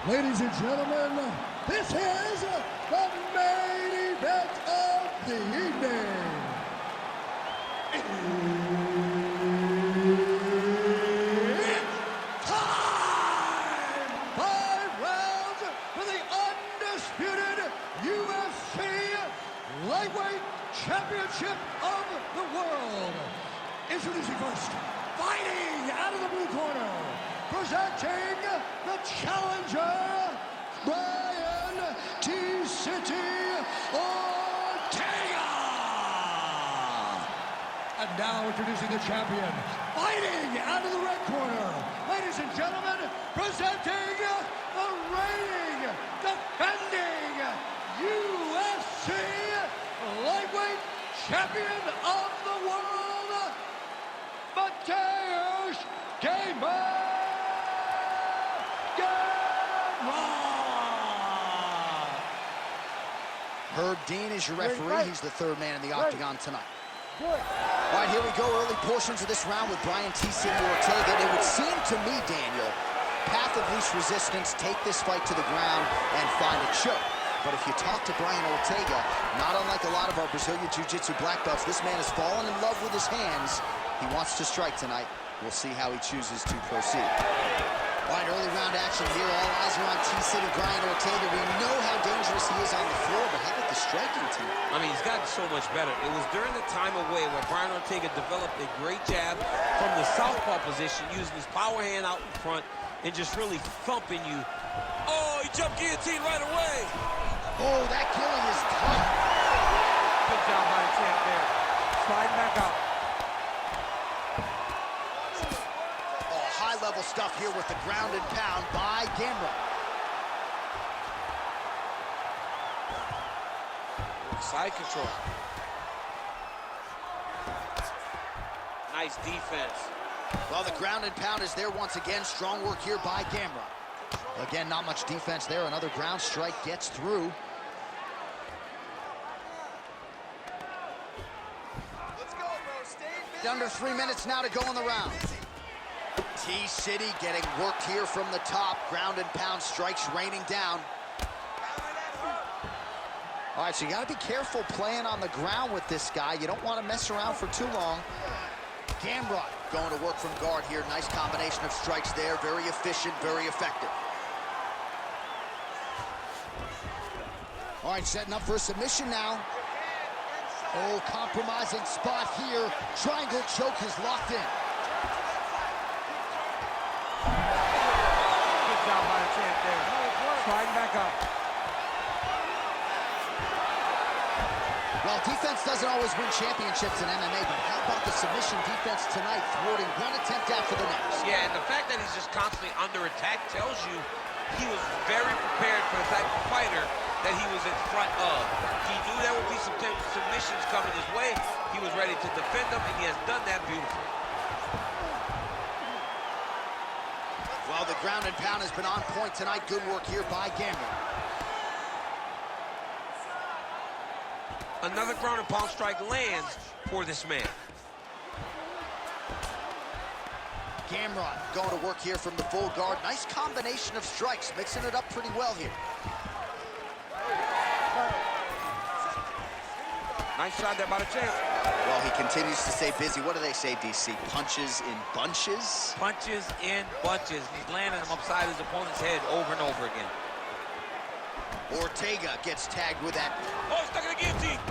Ladies and gentlemen, this is the main event of the evening. It's time! 5 rounds for the undisputed UFC Lightweight Championship of the World. Introducing first, fighting out of the blue corner, presenting the challenger, Bryan T-City Ortega. And now introducing the champion, fighting out of the red corner, ladies and gentlemen, presenting the reigning, defending UFC Lightweight Champion of the World, Mateuez Gamrot. Herb Dean is your referee. He's the third man in the octagon tonight. All right, here we go. Early portions of this round with Bryan T-City Ortega. It would seem to me, Daniel, path of least resistance, take this fight to the ground and find a choke. But if you talk to Bryan Ortega, not unlike a lot of our Brazilian Jiu-Jitsu black belts, this man has fallen in love with his hands. He wants to strike tonight. We'll see how he chooses to proceed. All right, early round action here. All eyes are on T-City Bryan Ortega. We know how dangerous he is on the floor, but how about the striking team? I mean, he's gotten so much better. It was during the time away where Bryan Ortega developed a great jab from the southpaw position, using his power hand out in front and just really thumping you. Oh, he jumped guillotine right away. Oh, that killing is tough. Good job by the champ there. Sliding back out. High-level stuff here with the ground and pound by Gamrot. Side control. Nice defense. Well, the ground and pound is there once again. Strong work here by Gamrot. Again, not much defense there. Another ground strike gets through. Let's go, bro. Stay busy. Under 3 minutes now to go in the round. T-City getting worked here from the top. Ground and pound strikes raining down. All right, so you got to be careful playing on the ground with this guy. You don't want to mess around for too long. Gamrot going to work from guard here. Nice combination of strikes there. Very efficient, very effective. All right, setting up for a submission now. Oh, compromising spot here. Triangle choke is locked in. Good job by the champ there. Sliding back up. Well, defense doesn't always win championships in MMA, but how about the submission defense tonight, thwarting one attempt after the next? Yeah, and the fact that he's just constantly under attack tells you he was very prepared for the type of fighter that he was in front of. He knew there would be some submissions coming his way. He was ready to defend them, and he has done that beautifully. Well, the ground and pound has been on point tonight. Good work here by Gamrot. Another ground and pound strike lands for this man. Gamrot going to work here from the full guard. Nice combination of strikes, mixing it up pretty well here. Nice shot there by the champ. Well, he continues to stay busy. What do they say, DC? Punches in bunches? Punches in bunches. He's landing them upside his opponent's head over and over again. Ortega gets tagged with that. Oh, stuck in the guillotine.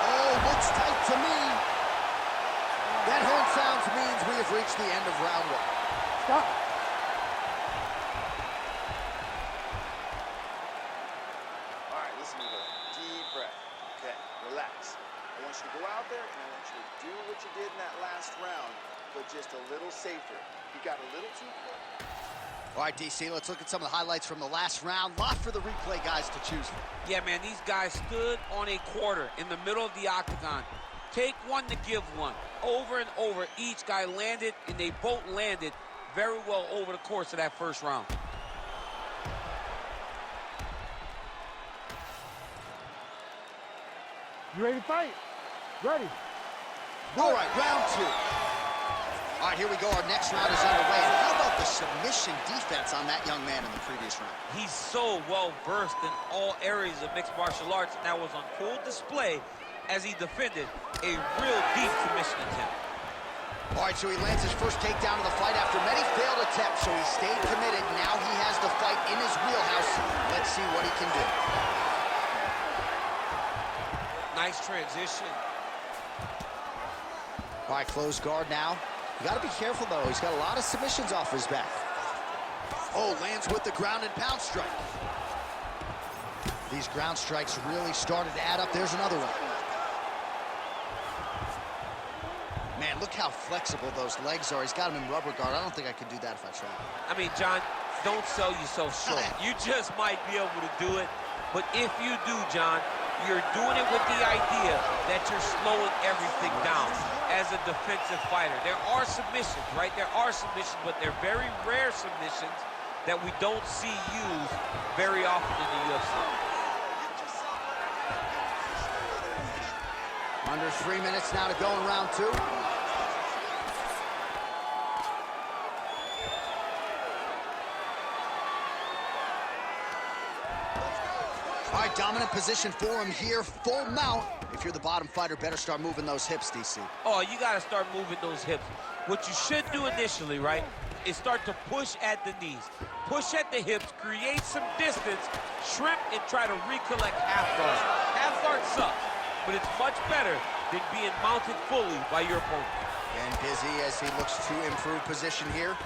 Oh, looks tight to me. That horn sounds means we have reached the end of round 1. Stop. All right, listen to me. Deep breath. Okay, relax. I want you to go out there and I want you to do what you did in that last round, but just a little safer. You got a little too close. All right, DC, let's look at some of the highlights from the last round. Lot for the replay guys to choose from. Yeah, man, these guys stood on a quarter in the middle of the octagon. Take one to give one. Over and over, each guy landed, and they both landed very well over the course of that first round. You ready to fight? Ready. All right, round 2. All right, here we go. Our next round is underway. And how about the submission defense on that young man in the previous round? He's so well-versed in all areas of mixed martial arts. And that was on full display as he defended a real deep submission attempt. All right, so he lands his first takedown of the fight after many failed attempts, so he stayed committed. Now he has the fight in his wheelhouse. Let's see what he can do. Nice transition. All right, closed guard now. You got to be careful, though. He's got a lot of submissions off his back. Oh, lands with the ground and pound strike. These ground strikes really started to add up. There's another one. Man, look how flexible those legs are. He's got him in rubber guard. I don't think I could do that if I tried. I mean, John, don't sell yourself short. You just might be able to do it. But if you do, John, you're doing it with the idea that you're slowing everything down as a defensive fighter. There are submissions, right? There are submissions, but they're very rare submissions that we don't see used very often in the UFC. Under 3 minutes now to go in round 2. All right, dominant position for him here, full mount. If you're the bottom fighter, better start moving those hips, DC. Oh, you got to start moving those hips. What you should do initially, right, is start to push at the knees. Push at the hips, create some distance, shrimp, and try to recollect half guard. Half guard sucks, but it's much better than being mounted fully by your opponent. And busy as he looks to improve position here.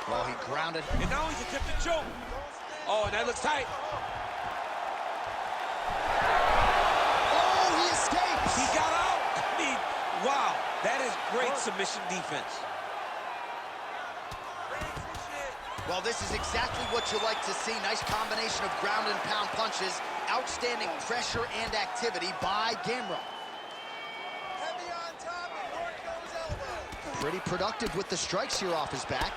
Well, he grounded. And now he's attempting to choke. Oh, and that looks tight. Oh, he escapes. He got out. I mean, wow, that is great submission defense. Well, this is exactly what you like to see. Nice combination of ground and pound punches. Outstanding pressure and activity by Gamrot. Heavy on top and work those elbows. Pretty productive with the strikes here off his back.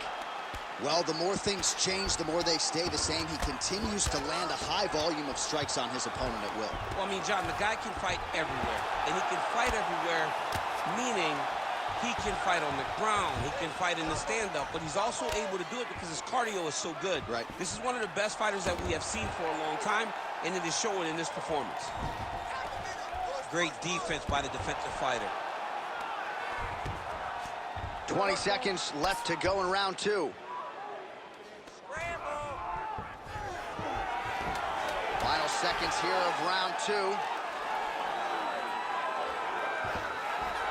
Well, the more things change, the more they stay the same. He continues to land a high volume of strikes on his opponent at will. Well, I mean, John, the guy can fight everywhere. And he can fight everywhere, meaning he can fight on the ground, he can fight in the stand-up, but he's also able to do it because his cardio is so good. Right. This is one of the best fighters that we have seen for a long time, and it is showing in this performance. Great defense by the defensive fighter. 20 seconds left to go in round 2. Final seconds here of round 2.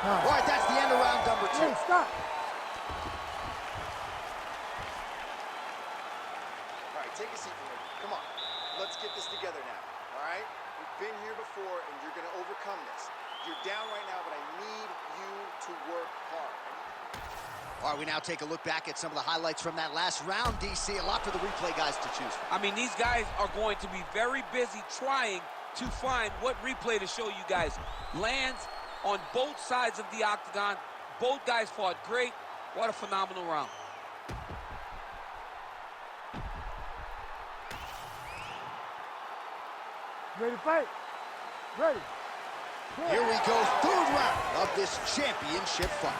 All right, that's the end of round number 2. Hey, stop. All right, take a seat for me. Come on. Let's get this together now. All right? We've been here before, and you're going to overcome this. You're down right now, but I need you to work hard. All right, we now take a look back at some of the highlights from that last round, DC. A lot for the replay guys to choose from. I mean, these guys are going to be very busy trying to find what replay to show you guys. Lands on both sides of the octagon. Both guys fought great. What a phenomenal round. Ready to fight? Ready. Here we go, third round of this championship fight.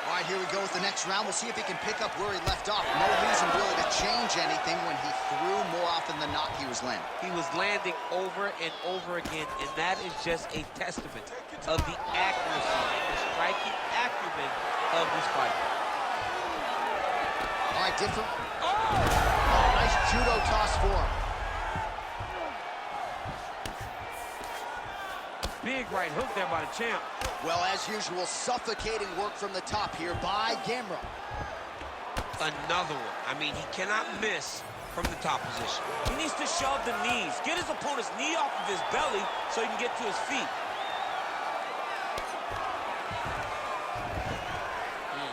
All right, here we go with the next round. We'll see if he can pick up where he left off. No reason really to change anything when he threw more often than not he was landing. He was landing over and over again, and that is just a testament of the accuracy and the striking acumen of this fight. All right, different. Oh, nice judo toss for him. Big right hook there by the champ. Well, as usual, suffocating work from the top here by Gamrot. Another one. I mean, he cannot miss from the top position. He needs to shove the knees. Get his opponent's knee off of his belly so he can get to his feet.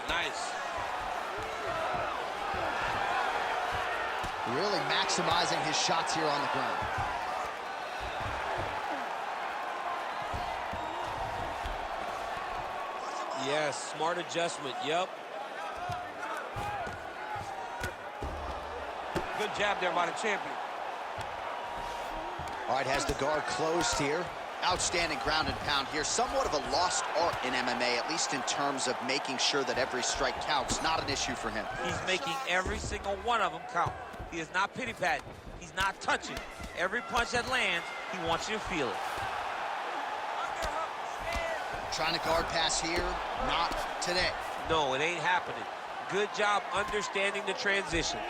Nice. Really maximizing his shots here on the ground. Yes, smart adjustment, yep. Good jab there by the champion. All right, has the guard closed here. Outstanding ground and pound here. Somewhat of a lost art in MMA, at least in terms of making sure that every strike counts. Not an issue for him. He's making every single one of them count. He is not pity-patting. He's not touching. Every punch that lands, he wants you to feel it. Trying to guard pass here. Not today. No, it ain't happening. Good job understanding the transitions.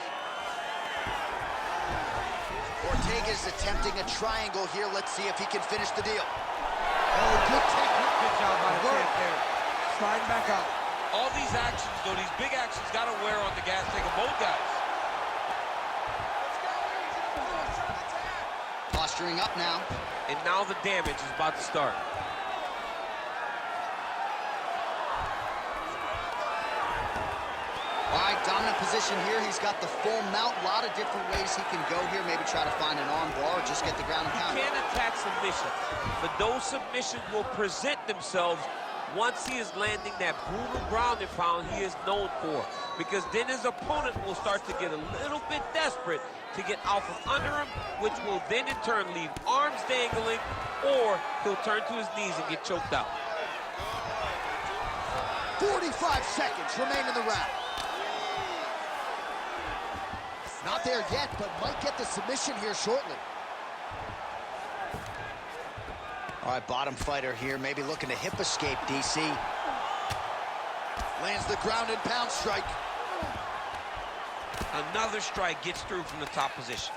Ortega's attempting a triangle here. Let's see if he can finish the deal. Oh, good technique. Good job by the champ there. Sliding back up. All these actions, though, these big actions, got to wear on the gas tank of both guys. Posturing up now. And now the damage is about to start. All right, dominant position here. He's got the full mount. A lot of different ways he can go here. Maybe try to find an arm bar or just get the ground and pound. He can attack submissions, but those submissions will present themselves once he is landing that brutal ground and pound he is known for. Because then his opponent will start to get a little bit desperate to get out from under him, which will then in turn leave arms dangling, or he'll turn to his knees and get choked out. 45 seconds remain in the round. Not there yet, but might get the submission here shortly. All right, bottom fighter here, maybe looking to hip escape, DC. Lands the ground and pound strike. Another strike gets through from the top position.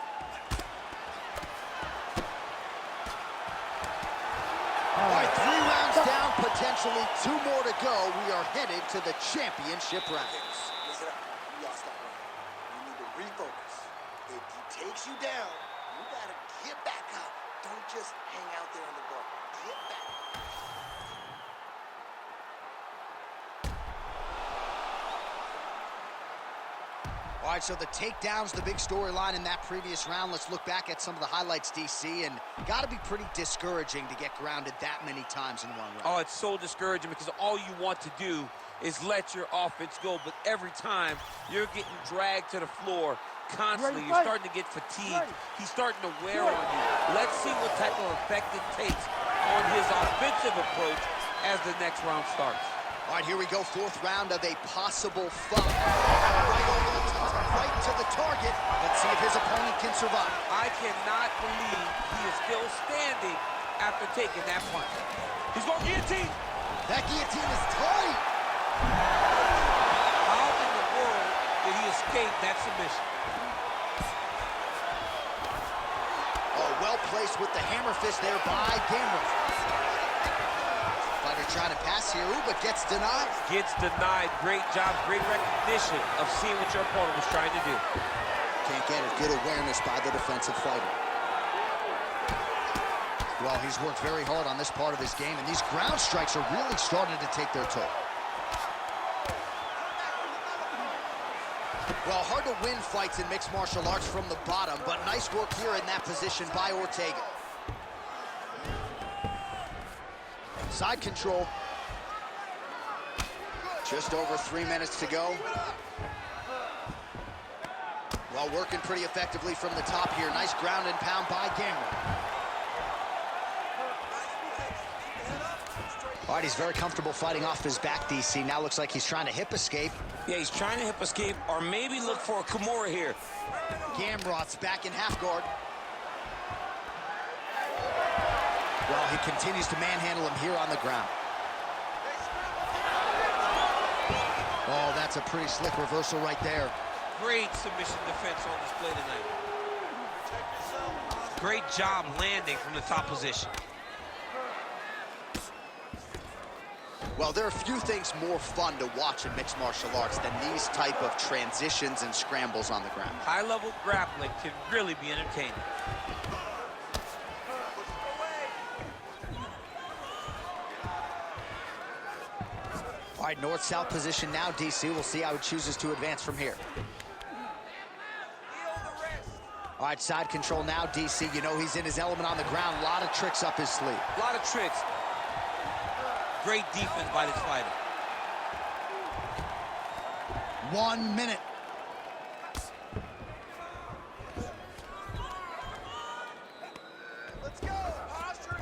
All right, 3 rounds down, potentially 2 more to go. We are headed to the championship rounds. Listen up. You gotta stop running. You need to refocus. If he takes you down, you gotta get back up. Don't just hang out there on the bar. Get back. All right, so the takedown's the big storyline in that previous round. Let's look back at some of the highlights, DC, and got to be pretty discouraging to get grounded that many times in one round. Oh, it's so discouraging because all you want to do is let your offense go, but every time you're getting dragged to the floor constantly, you're starting to get fatigued. He's starting to wear on you. Let's see what type of effect it takes on his offensive approach as the next round starts. All right, here we go, 4th round of a possible fight. Right to the target. Let's see if his opponent can survive. I cannot believe he is still standing after taking that punch. He's going guillotine. That guillotine is tight. How in the world did he escape that submission? Oh, well placed with the hammer fist there by Gamrot. Fighter trying to pass here, ooh, but gets denied. Gets denied. Great job, great recognition of seeing what your opponent was trying to do. Can't get it. Good awareness by the defensive fighter. Well, he's worked very hard on this part of his game, and these ground strikes are really starting to take their toll. Well, hard to win fights in mixed martial arts from the bottom, but nice work here in that position by Ortega. Side control. Just over 3 minutes to go. Well, working pretty effectively from the top here. Nice ground and pound by Gamrot. All right, he's very comfortable fighting off his back, DC. Now looks like he's trying to hip escape. Yeah, he's trying to hip escape or maybe look for a Kimura here. Gamrot's back in half guard. Well, he continues to manhandle him here on the ground. Oh, that's a pretty slick reversal right there. Great submission defense on display tonight. Great job landing from the top position. Well, there are few things more fun to watch in mixed martial arts than these type of transitions and scrambles on the ground. High-level grappling can really be entertaining. All right, north-south position now, DC. We'll see how he chooses to advance from here. All right, side control now, DC. You know he's in his element on the ground. A lot of tricks up his sleeve. A lot of tricks. Great defense by this fighter. 1 minute.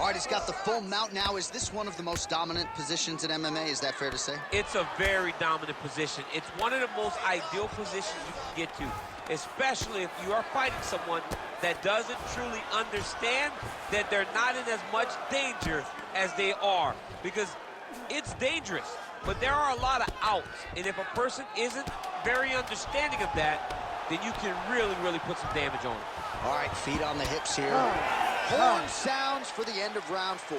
All right, he's got the full mount now. Is this one of the most dominant positions in MMA? Is that fair to say? It's a very dominant position. It's one of the most ideal positions you can get to, especially if you are fighting someone that doesn't truly understand that they're not in as much danger as they are, because it's dangerous, but there are a lot of outs, and if a person isn't very understanding of that, then you can really, really put some damage on it. All right, feet on the hips here. Horn sounds for the end of round 4.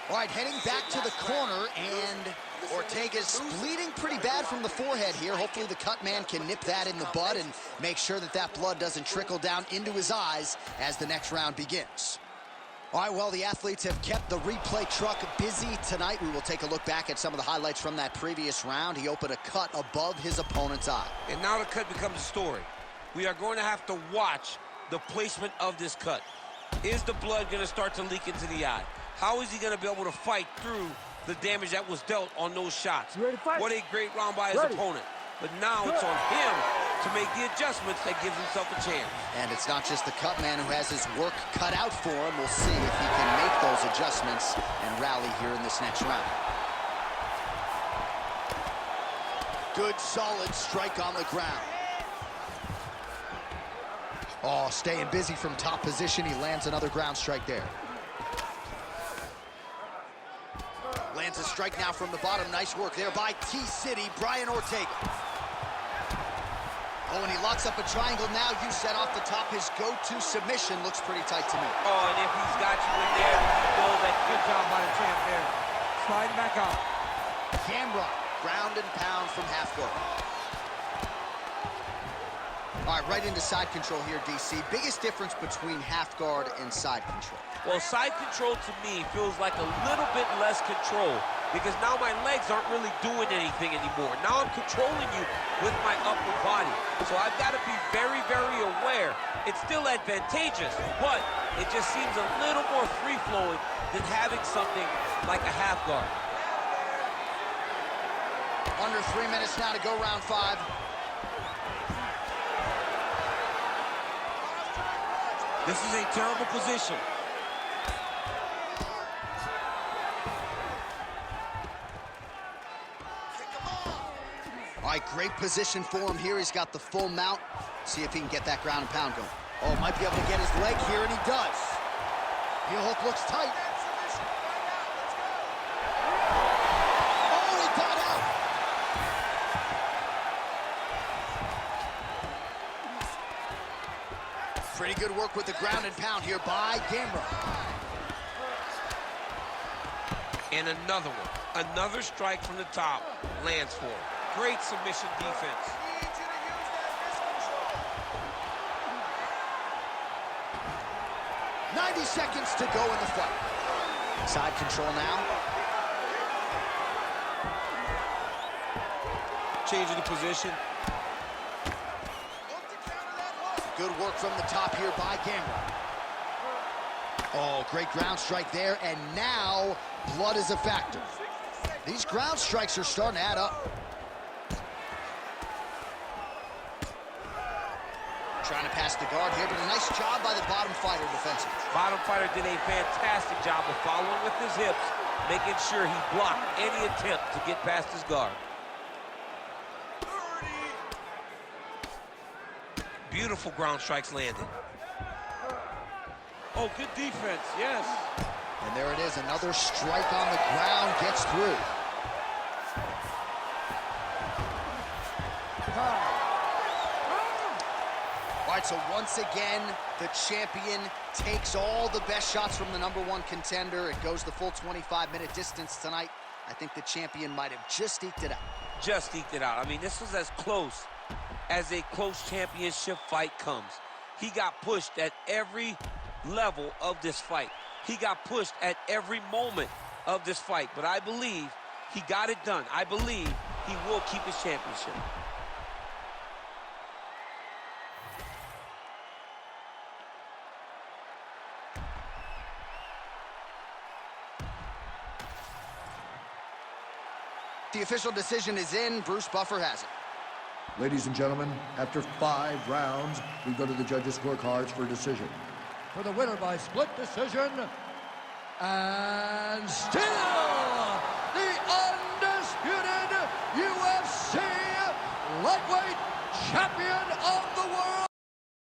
All right, heading back to the corner, and Ortega's bleeding pretty bad from the forehead here. Hopefully the cut man can nip that in the bud and make sure that that blood doesn't trickle down into his eyes as the next round begins. All right, well, the athletes have kept the replay truck busy tonight. We will take a look back at some of the highlights from that previous round. He opened a cut above his opponent's eye. And now the cut becomes a story. We are going to have to watch the placement of this cut. Is the blood going to start to leak into the eye? How is he going to be able to fight through the damage that was dealt on those shots? What a great round by his opponent. But now it's on him to make the adjustments that gives himself a chance. And it's not just the cut man who has his work cut out for him. We'll see if he can make those adjustments and rally here in this next round. Good, solid strike on the ground. Oh, staying busy from top position. He lands another ground strike there. Lands a strike now from the bottom. Nice work there by T-City, Bryan Ortega. Oh, and he locks up a triangle now. You set off the top. His go-to submission looks pretty tight to me. Oh, and if he's got you in there, you know that Good job by the champ there. Sliding back out. Gamrot, ground and pound from half guard. All right, right into side control here, DC. Biggest difference between half guard and side control? Well, side control to me feels like a little bit less control, because now my legs aren't really doing anything anymore. Now I'm controlling you with my upper body. So I've got to be very, very aware. It's still advantageous, but it just seems a little more free-flowing than having something like a half guard. Under 3 minutes now to go round 5. This is a terrible position. All right, great position for him here. He's got the full mount. See if he can get that ground and pound going. Oh, might be able to get his leg here, and he does. Heel hook looks tight. Oh, he got out. Pretty good work with the ground and pound here by Gamrot. And another one. Another strike from the top lands for him. Great submission defense. 90 seconds to go in the fight. Side control now. Changing the position. Good work from the top here by Gamrot. Oh, great ground strike there, and now blood is a factor. These ground strikes are starting to add up. Trying to pass the guard here, but a nice job by the bottom fighter defensively. Bottom fighter did a fantastic job of following with his hips, making sure he blocked any attempt to get past his guard. Beautiful ground strikes landed. Oh, good defense, yes. And there it is, another strike on the ground, gets through. All right, so once again, the champion takes all the best shots from the #1 contender. It goes the full 25-minute distance tonight. I think the champion might have just eked it out. Just eked it out. I mean, this was as close as a close championship fight comes. He got pushed at every level of this fight. He got pushed at every moment of this fight. But I believe he got it done. I believe he will keep his championship. The official decision is in. Bruce Buffer has it. Ladies and gentlemen, after 5 rounds, we go to the judges' scorecards for decision. For the winner by split decision, And still, the undisputed UFC lightweight champion of the world,